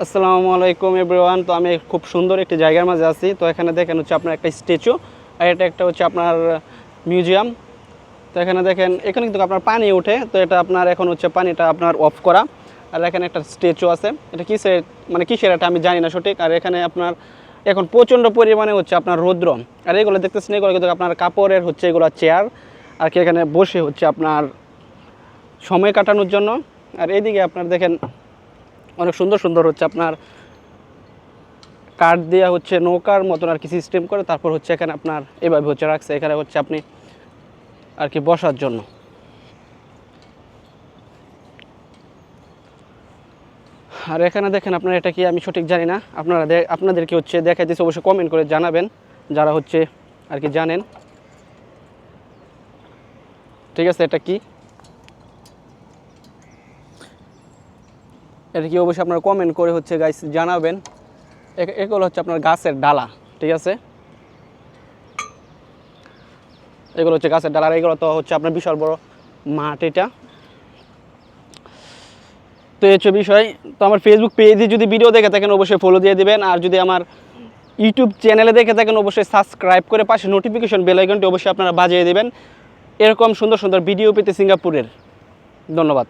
আসসালামু আলাইকুম এভরিওয়ান। তো আমি খুব সুন্দর একটি জায়গার মাঝে আছি। তো এখানে দেখেন হচ্ছে আপনার একটা স্ট্যাচু, আর এটা একটা হচ্ছে আপনার মিউজিয়াম। তো এখানে দেখেন, এখানে কিন্তু আপনার পানি ওঠে। তো এটা আপনার এখন হচ্ছে পানিটা আপনার অফ করা। আর এখানে একটা স্ট্যাচু আছে, এটা কিসের মানে কিসের এটা আমি জানি না সঠিক। আর এখানে আপনার এখন প্রচণ্ড পরিমাণে হচ্ছে আপনার রৌদ্র। আর এগুলো দেখতেছেন, এগুলো কিন্তু আপনার কাপড়ের হচ্ছে এগুলো চেয়ার আর কি, এখানে বসে হচ্ছে আপনার সময় কাটানোর জন্য। আর এইদিকে আপনার দেখেন অনেক সুন্দর সুন্দর হচ্ছে আপনার কাঠ দেওয়া হচ্ছে নৌকার মতন আর কি সিস্টেম করে, তারপর হচ্ছে এখানে আপনার এভাবে হচ্ছে রাখছে, এখানে হচ্ছে আপনি আর কি বসার জন্য। আর এখানে দেখেন আপনার এটা কি আমি সঠিক জানি না, আপনাদেরকে হচ্ছে দেখাই দিচ্ছে, অবশ্যই কমেন্ট করে জানাবেন যারা হচ্ছে আর কি জানেন। ঠিক আছে, এটা কি এটা কি অবশ্যই আপনারা কমেন্ট করে হচ্ছে গাইস জানাবেন। এগুলো হচ্ছে আপনার গাছের ডালা, ঠিক আছে, এগুলো হচ্ছে গাছের ডালা। আর এগুলো তো হচ্ছে আপনার বিশাল বড় মাঠ এটা। তো এই হচ্ছে বিষয়। তো আমার ফেসবুক পেজে যদি ভিডিও দেখে থাকেন অবশ্যই ফলো দিয়ে দিবেন, আর যদি আমার ইউটিউব চ্যানেলে দেখে থাকেন অবশ্যই সাবস্ক্রাইব করে পাশে নোটিফিকেশন বেল আইকনটি অবশ্যই আপনারা বাজিয়ে দেবেন এরকম সুন্দর সুন্দর ভিডিও পেতে সিঙ্গাপুরের। ধন্যবাদ।